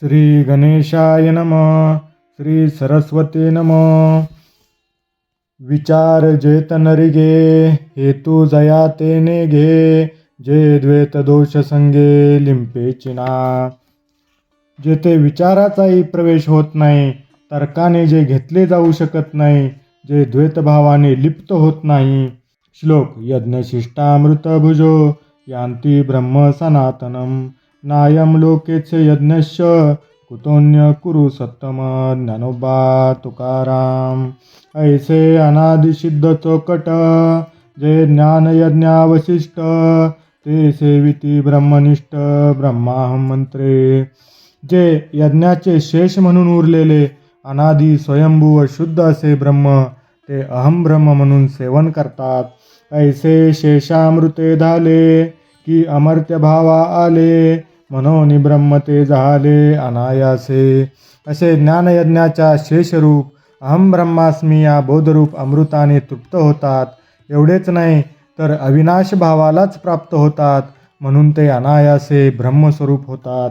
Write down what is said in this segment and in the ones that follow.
श्री गणेशाय नमः. श्री सरस्वती नमः. विचार जेत नरिगे हेतू जया तेने घे, जे द्वैत दोष संगे लिंपे चिना. जेथे विचाराचाही प्रवेश होत नाही, तर्काने जे घेतले जाऊ शकत नाही, जे द्वैतभावाने लिप्त होत नाही. श्लोक. यज्ञशिष्टामृत भुजो यान्ति ब्रह्म सनातनम, नायम लोकेच यज्ञस्य कुतोन्य कुरु सत्तम. ज्ञानोबा तुकाराम. ऐसे अनादिसिद्ध चौकट, जे ज्ञान यज्ञावशिष्ट, ते सेविती ब्रह्मनिष्ठ ब्रह्माहम मंत्रे. जे यज्ञाचे शेष म्हणून उरलेले अनादी स्वयंभू व शुद्ध असे ब्रह्म, ते अहम ब्रह्म म्हणून सेवन करतात. ऐसे शेषामृते झाले, की अमर्त्य भावा आले, म्हणून ब्रह्म ते झाले अनायासे. असे ज्ञानयज्ञाच्या शेषरूप अहम ब्रह्मास्मी या बोधरूप अमृताने तृप्त होतात. एवढेच नाही तर अविनाश भावालाच प्राप्त होतात, म्हणून ते अनायासे ब्रह्मस्वरूप होतात.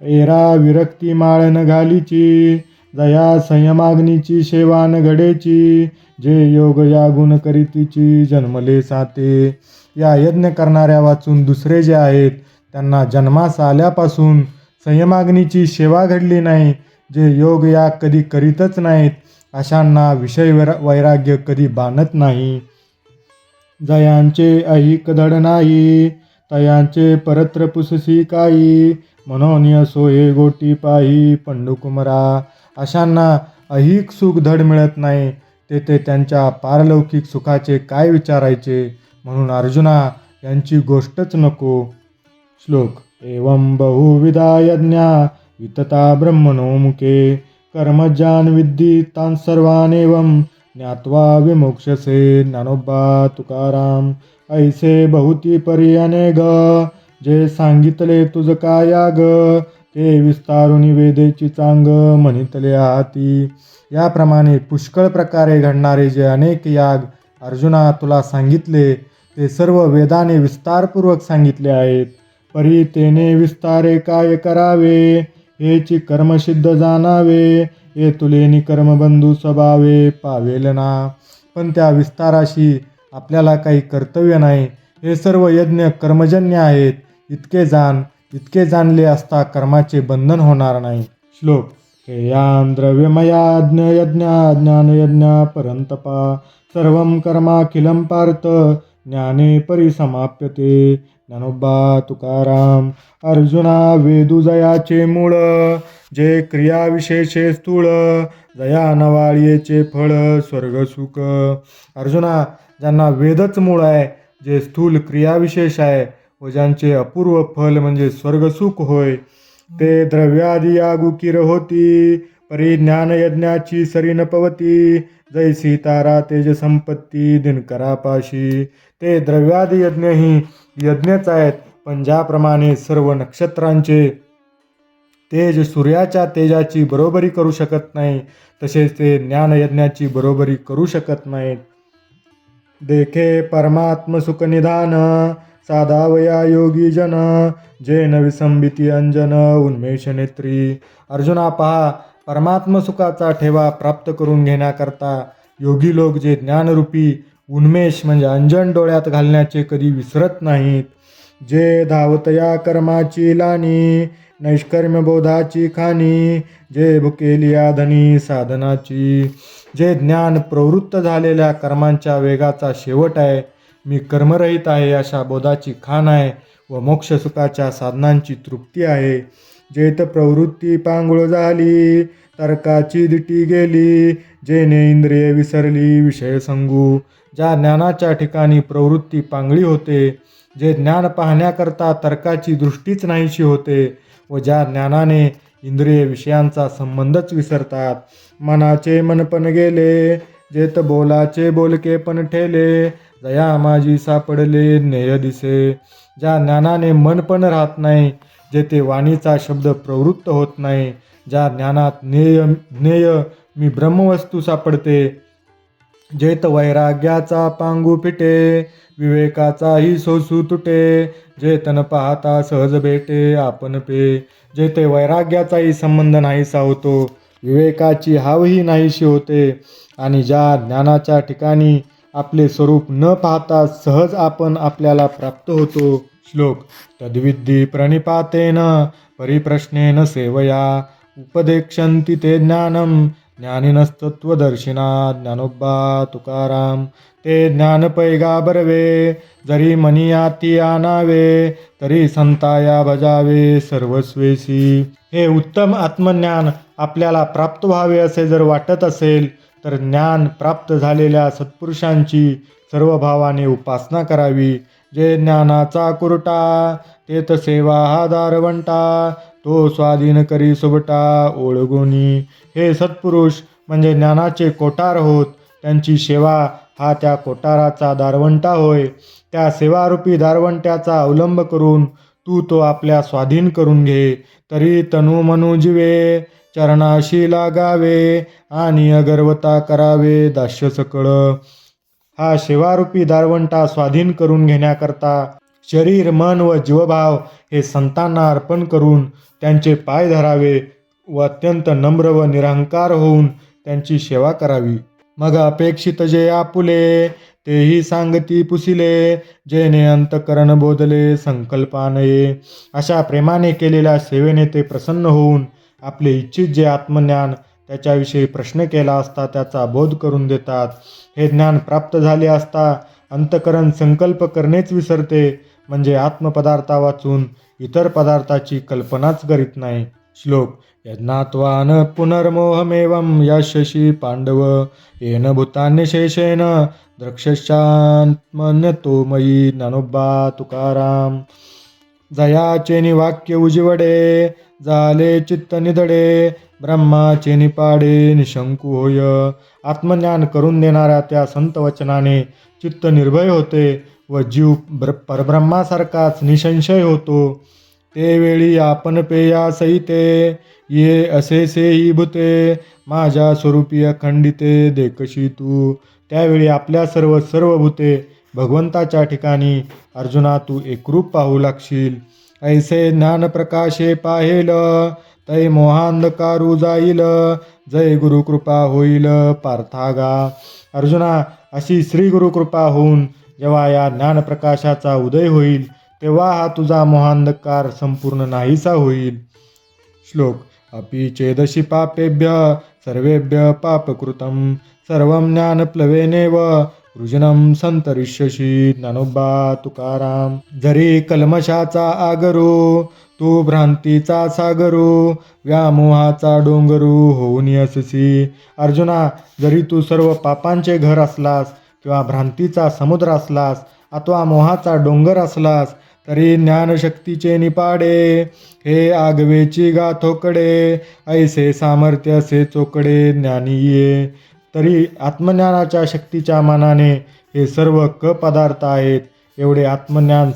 एरा विरक्ती माळ न घालीची, जया संयमाग्नीची सेवा न घडेची, जे योग या गुण करीतीची जन्मले साते. या यज्ञ करणाऱ्या वाचून दुसरे जे आहेत, त्यांना जन्मास आल्यापासून संयमाग्नीची सेवा घडली नाही, जे योग या कधी करीतच नाहीत, अशांना विषय वैराग्य कधी बाणत नाही. जयांचे ऐहिक धड नाही, तयांचे परत्र पुससी काही, म्हणून असो हे गोटी पाही पंडुकुमरा. अशांना ऐहिक सुख धड मिळत नाही, ते त्यांच्या पारलौकिक सुखाचे काय विचारायचे. म्हणून अर्जुना, यांची गोष्टच नको. श्लोक. एवं बहुविधा यज्ञा वितता ब्रह्मणो मुखे, कर्मज्ञान विद्धी तान् सर्वानेवं ज्ञात्वा विमोक्षसे. ज्ञानोबा तुकाराम. ऐसे बहुती परी अनेक, जे सांगितले तुझ काय याग, ते विस्तारुनी वेदेची चांग म्हणितले हाती. याप्रमाणे पुष्कळ प्रकारे घडणारे जे अनेक याग अर्जुना तुला सांगितले, ते सर्व वेदाने विस्तारपूर्वक सांगितले आहेत. परी तेने विस्तारे काय करावे, हेची कर्मसिद्ध जाणावे, हे तुले निकर्मबंधू स्वभावे पावेल ना. पण त्या विस्ताराशी आपल्याला काही कर्तव्य नाही. हे सर्व यज्ञ कर्मजन्य आहेत, इतके जाणले असता कर्माचे बंधन होणार नाही. श्लोक. हेयान द्रव्यमयाज्ञ यज्ञा ज्ञानयज्ञा परंतपा, सर्वं कर्माखिलं पार्थ ज्ञाने परिसमाप्यते. ज्ञानोबा तुकाराम. अर्जुना, वेदुजयाचे मूळ, जे क्रियाविशेषे स्थूळ, जया नवाळीचे फळ स्वर्गसुख. अर्जुना, ज्यांना वेदच मूळ आहे, जे स्थूल क्रियाविशेष आहे व ज्यांचे अपूर्व फल म्हणजे स्वर्गसुख होय, ते द्रव्यादी यागुकीर होती, परी ज्ञानयज्ञाची सरी न पवती, जैसी तारा तेज संपत्ती दिनकरापाशी. ते द्रव्यादी यज्ञ ही यज्ञच आहेत, पण ज्याप्रमाणे सर्व नक्षत्रांचे तेज सूर्याच्या तेजाची बरोबरी करू शकत नाही, तसेच ते ज्ञानयज्ञाची बरोबरी करू शकत नाहीत. देखे परमात्म सुख निधान, साधावया योगी जन, जे न विसंबिती अंजन उन्मेष नेत्री. अर्जुना पहा, परमात्म सुखाचा ठेवा प्राप्त करून घेण्याकरता योगी लोक जे ज्ञानरूपी उन्मेष म्हणजे अंजन डोळ्यात घालण्याचे कधी विसरत नाहीत. जे धावतया कर्माची लानी, नैष्कर्म्यबोधाची खाणी, जे भुकेली धनी साधनाची. जे ज्ञान प्रवृत्त झालेल्या कर्मांच्या वेगाचा शेवट आहे, मी कर्मरहित आहे अशा बोधाची खाण आहे व मोक्षसुखाच्या साधनांची तृप्ती आहे. जेत प्रवृत्ती पांगुळ झाली, तर्काची दिटी गेली, जेने इंद्रिये विसरली विषय संगू. ज्या ज्ञानाच्या ठिकाणी प्रवृत्ती पांगळी होते, जे ज्ञान पाहण्याकरता तर्काची दृष्टीच नाहीशी होते व ज्या ज्ञानाने इंद्रिय विषयांचा संबंधच विसरतात. मनाचे मनपण गेले, जेत बोलाचे बोलके पण ठेले, जया माझी सापडले ज्ञेय दिसे. ज्या ज्ञानाने मन पण राहत नाही, जेथे वाणीचा शब्द प्रवृत्त होत नाही, ज्या ज्ञानात ज्ञेय मी ब्रह्मवस्तू सापडते, जेत वैराग्याचा पांगू फिटे, विवेकाचाही सोसू तुटे, जे तन पाहता सहज भेटे आपण पे. जेथे वैराग्याचाही संबंध नाहीसा होतो, विवेकाची हावही नाहीशी होते, आणि ज्या ज्ञानाच्या ठिकाणी आपले स्वरूप न पाहता सहज आपण आपल्याला प्राप्त होतो. श्लोक. तद्विद्धी प्रणिपातेन परिप्रश्नेन सेवया उपदेक्षन्ति ते ज्ञानम ज्ञानिनस्तत्वदर्शिना ज्ञानोबा तुकाराम. ते ज्ञान पैगा बरवे, जरी मनियाती आणावे, तरी संताया भजावे सर्वस्वेसी. हे उत्तम आत्मज्ञान आपल्याला प्राप्त व्हावे असे जर वाटत असेल, तर ज्ञान प्राप्त झालेल्या सत्पुरुषांची सर्व भावाने उपासना करावी. जे ज्ञानाचा कुरटा, तेत सेवा हा दारवंटा, तो स्वाधीन करी सुबटा ओळगोनी. हे सत्पुरुष म्हणजे ज्ञानाचे कोटार होत, त्यांची सेवा हा त्या कोटाराचा दारवंटा होय. त्या सेवारूपी दारवंट्याचा अवलंब करून तू तो आपल्या स्वाधीन करून घे. तरी तनु मनु जीवे, चरणाशी लागावे, आणि अगर्वता करावे दास्य सकळ. हा सेवारूपी दारवंटा स्वाधीन करून घेण्याकरता शरीर मन व जीवभाव हे संतांना अर्पण करून त्यांचे पाय धरावे व अत्यंत नम्र व निरहंकार होऊन त्यांची सेवा करावी. मग अपेक्षित जे आपुले, तेही सांगती पुसिले, जेने अंतकरण बोधले संकल्पानये. अशा प्रेमाने केलेल्या सेवेने ते प्रसन्न होऊन आपले इच्छित जे आत्मज्ञान त्याच्याविषयी प्रश्न केला असता त्याचा बोध करून देतात. हे ज्ञान प्राप्त झाले असता अंतकरण संकल्प करणेच विसरते, म्हणजे आत्मपदार्था वाचून इतर पदार्थाची कल्पनाच करीत नाही. श्लोक. यज्ञात्वान पुनर्मोहमेवं यशशी पांडव, येन भूतान्यशेषेण द्रक्षश्चात्मन्यतो मयी ज्ञानोबा तुकाराम. जयाचे वाक्य उजिवडे, झाले चित्त निधडे, ब्रह्माचे निपाडे निशंकू होय. आत्मज्ञान करून देणाऱ्या त्या संत वचनाने चित्त निर्भय होते व जीव परब्रह्मासारखाच निसंशय होतो. ते वेळी आपण पेया सहिते, ये असेसेही भूते, माझ्या स्वरूपी अखंडिते देखशी तू. त्यावेळी आपल्या सर्व भूते भगवंताच्या ठिकाणी अर्जुना तू एकरूप पाहू लागशील. ऐसे ज्ञान प्रकाशे पाहेल, तै मोहांधकारू जाईल, जय गुरुकृपा होईल पार्थागा. अर्जुना, अशी श्री गुरुकृपा होऊन जेव्हा या ज्ञानप्रकाशाचा उदय होईल, तेव्हा हा तुझा मोहांधकार संपूर्ण नाहीसा होईल. श्लोक. अपि चेदशी पापेभ्य सर्वेभ्य पापकृतं, सर्वं ज्ञानप्लवेनेव वृजनं संतरिष्यसि ज्ञानोबा तुकाराम. जरी कल्मशाचा आगरू, तू भ्रांतीचा सागरू, व्यामोहाचा डोंगरू होऊन अससी. अर्जुना, जरी तू सर्व पापांचे घर असलास किंवा भ्रांतीचा समुद्र असलास अथवा मोहाचा डोंगर असलास, तरी ज्ञानशक्तीचे निपाडे, हे आगवेची गाथोकडे, ऐसे सामर्थ्य असे चोकडे ज्ञानी ये. तरी आत्मज्ञानाच्या शक्तीच्या मानाने हे सर्व पदार्थ आहेत, एवढे आत्मज्ञान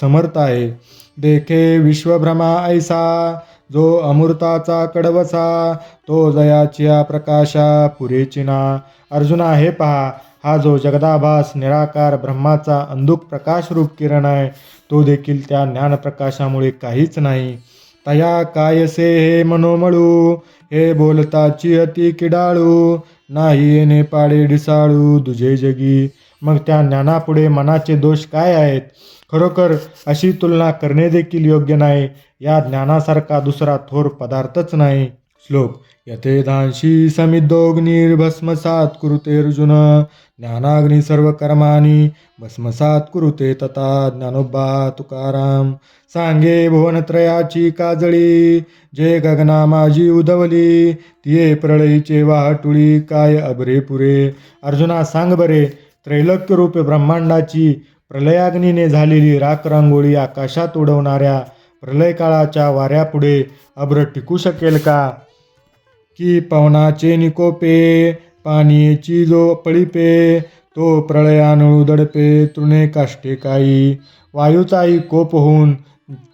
समर्थ आहे. देखे विश्वभ्रमा ऐसा, जो अमृताचा कडवसा, तो जयाचिया प्रकाशा पुरेचिना. अर्जुना, हे पहा, हा जो जगदाभास निराकार ब्रह्माचा अंधुक प्रकाशरूप किरण आहे, तो देखील त्या ज्ञानप्रकाशामुळे काहीच नाही. तया कायसे हे मनोमळू, हे बोलताची अति किडाळू, नाही येणे पाडे ढिसाळू दुजे जगी. मग त्या ज्ञानापुढे मनाचे दोष काय आहेत? खरोखर अशी तुलना करणे देखील योग्य नाही. या ज्ञानासारखा दुसरा थोर पदार्थच नाही. श्लोक. यथेधांशी समिद्धोग्निर्भस्मसात कुरुते अर्जुन, ज्ञानाग्नी सर्व कर्माणी भस्मसात कुरुते तथा ज्ञानोबा तुकाराम. सांगे भुवनत्रयाची काजळी, जे गगना माझी उधवली, तिये प्रळयीचे वाहटुळी काय अभरे पुरे. अर्जुना, सांग बरे, त्रैलोक्यरूपे ब्रह्मांडाची प्रलयाग्नीने झालेली राख रांगोळी आकाशात उडवणाऱ्या प्रलयकाळाच्या वाऱ्यापुढे अभ्र टिकू शकेल का? की पवनाचे निकोपे, पाणीची जो पळीपे, तो प्रळयानळू दडपे तृणे काष्टे काही. वायूचाही कोप होऊन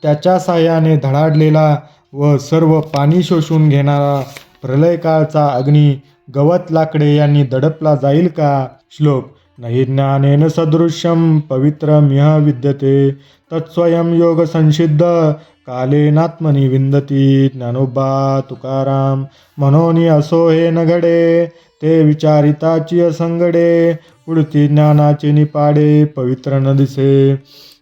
त्याच्या साह्याने धडाडलेला व सर्व पाणी शोषून घेणारा प्रलयकाळचा अग्नी गवत लाकडे यांनी दडपला जाईल का? श्लोक. नहि ज्ञानेन सदृश्यं पवित्रमिह विद्यते तत्स्वयं योग संसिद्ध कालेनात्मनि विंदती. ज्ञानोबा तुकाराम म्हणोनी असो हे न घडे ते विचारिताची असंगडे पुढती ज्ञानाचे निपाडे पवित्र न दिसे.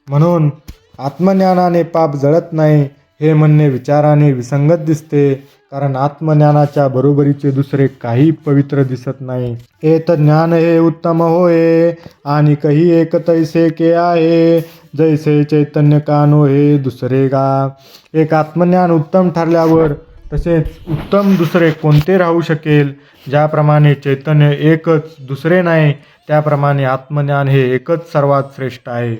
म्हणून आत्मज्ञानाने पाप जळत नाही हे म्हणणे विचाराने विसंगत दिसते, कारण आत्मज्ञानाच्या बरोबरीचे दुसरे काही पवित्र दिसत नाही. एत ज्ञान हे उत्तम होय आणि कही एक तैसे के आहे जैसे चैतन्य कानो हे दुसरे गा. एक आत्मज्ञान उत्तम ठरल्यावर तसेच उत्तम दुसरे कोणते राहू शकेल. ज्याप्रमाणे चैतन्य एकच दुसरे नाही, त्याप्रमाणे आत्मज्ञान हे एकच सर्वात श्रेष्ठ आहे.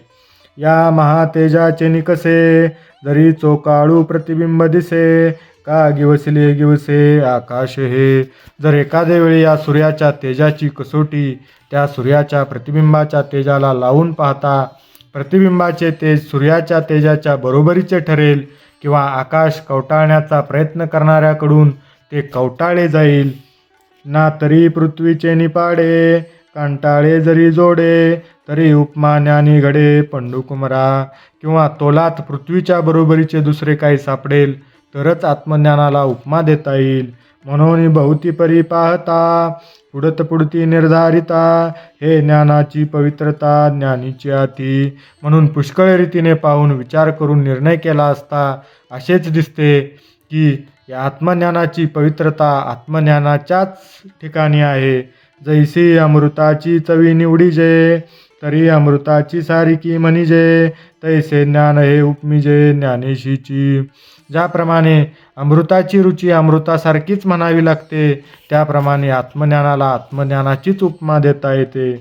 या महातेजाचे निकसे जरी चोकाळू प्रतिबिंब दिसे का गिवसे आकाश हे. जर एखाद्या वेळी या सूर्याच्या तेजाची कसोटी त्या सूर्याच्या प्रतिबिंबाच्या तेजाला लावून पाहता प्रतिबिंबाचे तेज सूर्याच्या तेजाच्या बरोबरीचे ठरेल किंवा आकाश कवटाळण्याचा प्रयत्न करणाऱ्याकडून ते कवटाळले जाईल ना. तरी पृथ्वीचे निपाडे कांटाळे जरी जोडे तरी उपमा ज्ञानी घडे पंडुकुमरा. किंवा तोलात पृथ्वीच्या बरोबरीचे दुसरे काही सापडेल तरच आत्मज्ञानाला उपमा देता येईल. म्हणून बहुती परी पाहता पुढती निर्धारिता हे ज्ञानाची पवित्रता ज्ञानीची आती. म्हणून पुष्कळ रीतीने पाहून विचार करून निर्णय केला असता असेच दिसते की या आत्मज्ञानाची पवित्रता आत्मज्ञानाच्याच ठिकाणी आहे. जैसी अमृताची चवी निवडीजे तरी अमृताची सारिकी म्हणीजे तैसे ज्ञान हे उपमिजे ज्ञानेशीची. ज्याप्रमाणे अमृताची रुची अमृतासारखीच म्हणावी लागते, त्याप्रमाणे आत्मज्ञानाला आत्मज्ञानाचीच उपमा देता येते.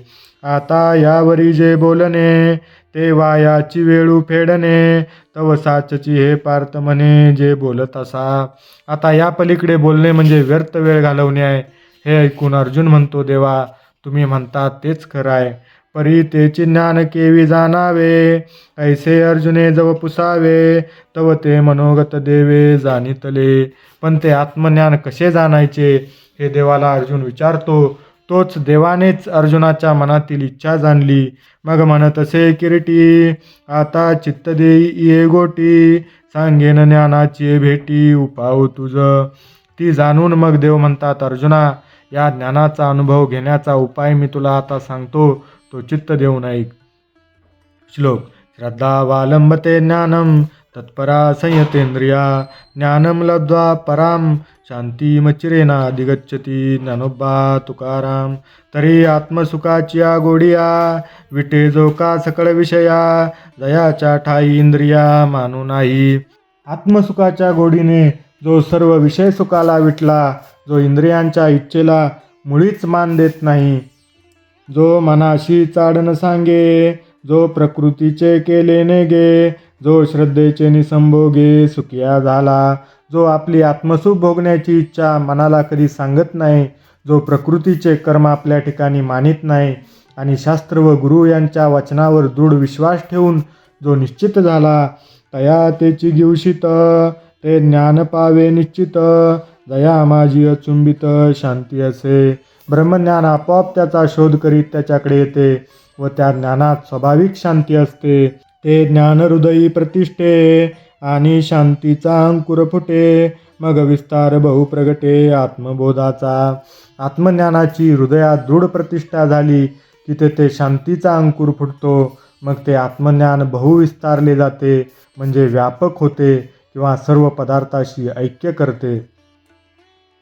आता यावरी जे बोलणे ते वायाची वेळू फेडणे तव साचची हे पार्थ म्हणे जे बोलत असा. आता या पलीकडे बोलणे म्हणजे व्यर्थ वेळ घालवणे आहे. हे ऐकून अर्जुन म्हणतो, देवा तुम्ही म्हणतात तेच खरं आहे. परी तेची ज्ञान केवी जाणावे ऐसे अर्जुने जव पुसावे तव ते मनोगत देवे जाणितले. पण ते आत्मज्ञान कसे जाणायचे हे देवाला अर्जुन विचारतो. तोच देवानेच अर्जुनाच्या मनातील इच्छा जाणली. मग म्हणत असे किरीटी आता चित्त देई ये गोटी सांगेन ज्ञानाची भेटी उपाव तुझ. ती जाणून मग देव म्हणतात, अर्जुना या ज्ञानाचा अनुभव घेण्याचा उपाय मी तुला आता सांगतो, तो चित्त देऊन ऐक. श्लोक. श्रद्धावालंबते ज्ञानम तत्परा संयतेंद्रिया ज्ञानम लब्ध्वा पराम शांतीमचिरेना अधिगच्छती. ज्ञानोबा तुकाराम. तरी आत्मसुखाची गोडिया विटे जो का सकळ विषया जयाच्या ठाई इंद्रिया मानू नाही. आत्मसुखाच्या गोडीने जो सर्व विषय सुखाला विटला, जो इंद्रियांच्या इच्छेला मुळीच मान देत नाही, जो मनाशी चाडण सांगे, जो प्रकृतीचे केले नेगे, जो श्रद्धेचे निसंभोगे सुखिया झाला. जो आपली आत्मसुख भोगण्याची इच्छा मनाला कधी सांगत नाही, जो प्रकृतीचे कर्म आपल्या ठिकाणी मानित नाही आणि शास्त्र व गुरु यांच्या वचनावर दृढ विश्वास ठेवून जो निश्चित झाला, तया तेची गिवशित ते ज्ञान पावे निश्चित. दया माझी अचुंबित शांती असे. ब्रह्मज्ञान आपोआप त्याचा शोध करीत त्याच्याकडे येते व त्या ज्ञानात स्वाभाविक शांती असते. ते ज्ञान हृदयी प्रतिष्ठे आणि शांतीचा अंकुर फुटे. मग विस्तार बहुप्रगटे आत्मबोधाचा. आत्मज्ञानाची हृदयात दृढ प्रतिष्ठा झाली की तेथे शांतीचा अंकुर फुटतो. मग ते आत्मज्ञान बहुविस्तारले जाते, म्हणजे व्यापक होते किंवा सर्व पदार्थाशी ऐक्य करते.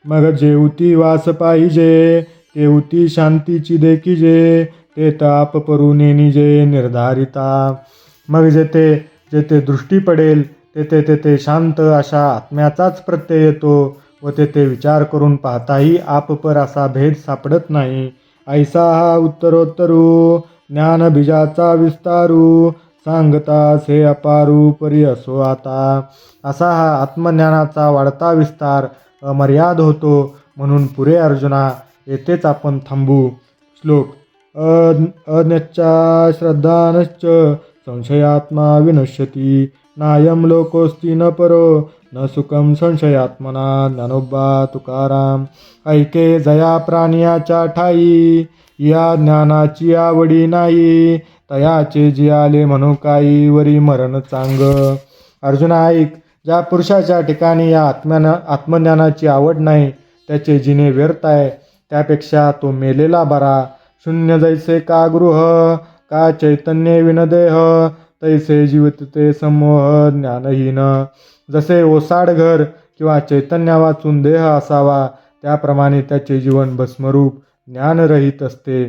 मग जेवती वास पाहिजे तेवती शांतीची देखीजे ते ताप परुने निजे निर्धारिता. मग जेथे दृष्टी पडेल तेथे शांत अशा आत्म्याचाच प्रत्यय येतो व तेथे विचार करून पाहताही आपपर असा भेद सापडत नाही. ऐसा हा उत्तरोत्तरू ज्ञान बीजाचा विस्तारू सांगतास हे अपारू परी असो आता. असा हा आत्मज्ञानाचा वाढता विस्तार अमर्याद होतो. म्हणून पुरे अर्जुना येथेच आपण थांबू. श्लोक. अज्ञच्चा श्रद्धानश्च संशयात्मा विनश्यती नायम लोकोस्ति न परो न सुखम संशयात्मना. ज्ञानोबा तुकाराम. ऐके जया प्राणियाच्या ठाई या ज्ञानाची आवडी नाही, तयाचे जियाले म्हणू काही, वरी मरण चांग. अर्जुना ऐक, ज्या पुरुषाच्या ठिकाणी या आत्मज्ञानाची आवड नाही, त्याचे जिणे व्यर्थ आहे. त्यापेक्षा तो मेलेला बरा. शून्य जैसे का गृह, का चैतन्य विनदेह, तैसे जीवित ते समोह ज्ञानहीन. जसे ओसाड घर किंवा चैतन्य वाचून देह असावा, त्याप्रमाणे त्याचे जीवन भस्मरूप ज्ञानरहित असते.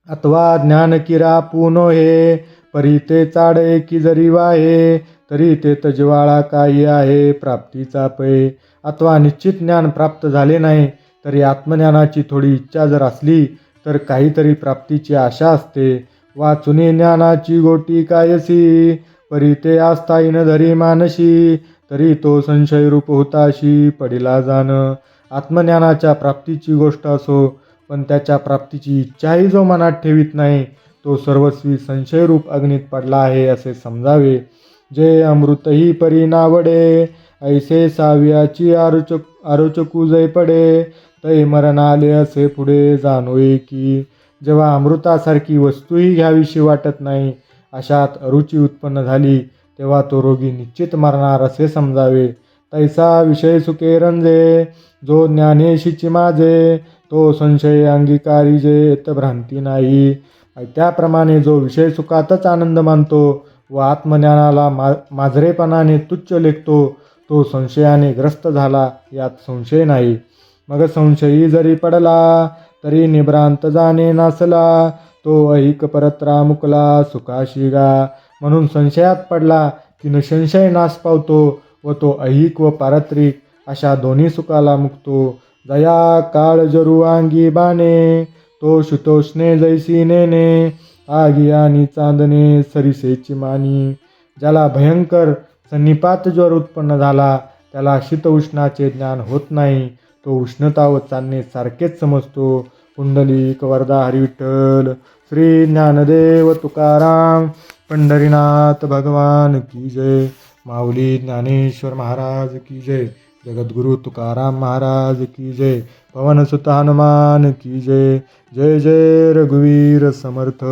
अथवा ज्ञान किरा पुनो हे, परी ते चाडे की जरी वाहे, तरी ते तजवाळा काही आहे प्राप्तीचा पै. अथवा निश्चित ज्ञान प्राप्त झाले नाही, तरी आत्मज्ञानाची थोडी इच्छा जर असली, तर काहीतरी प्राप्तीची आशा असते. वाचुनी ज्ञानाची गोटी कायसी, परी ते आस्थाई न धरी मानशी, तरी तो संशयरूप होताशी पडिला जाण. आत्मज्ञानाच्या प्राप्तीची गोष्ट असो, पण त्याच्या प्राप्तीची इच्छाही जो मनात ठेवीत नाही, तो सर्वस्वी संशयरूप अग्नीत पडला आहे असे समजावे. जे अमृतही परी नावडे, ऐसे साव्याची आरोचकू जै पडे, तै मरण आले असे पुढे जाणोये की. जेव्हा अमृतासारखी वस्तूही घ्यावीशी वाटत नाही, अशात अरुची उत्पन्न झाली, तेव्हा तो रोगी निश्चित मरणार असे समजावे. तैसा विषय सुखे रंजे, जो ज्ञानेशीची माझे, तो संशय अंगीकारी जे भ्रांती नाही. त्याप्रमाणे जो विषय सुखातच आनंद मानतो व आत्मज्ञानाला माजरेपणाने तुच्छ लेखतो, तो संशयाने ग्रस्त झाला, यात संशय नाही. मग संशयी जरी पडला, तरी निभ्रांत जाणे नासला, तो ऐक परत्रा मुकला सुखाशी गा. म्हणून संशयात पडला की निसंशय नाश पावतो व तो ऐहिक व पारत्रिक अशा दोन्ही सुखाला मुक्तो. जया काळ जरू अंगी बाणे, तो शुतोष्णे जैसी नेणे, आगी आणि चांदणे सरिसेची मानी. ज्याला भयंकर सन्निपात ज्वर उत्पन्न झाला, त्याला शीत उष्णाचे ज्ञान होत नाही. तो उष्णता व चांदणे सारखेच समजतो. पुंडलिक वरदा हरिविठ्ठल. श्री ज्ञानदेव तुकाराम पंढरीनाथ भगवान की जय. माऊली ज्ञानेश्वर महाराज की जय. जगद्गुरु तुकाराम महाराज की जय. पवनसुत हनुमान की जय. जय जय रघुवीर समर्थ.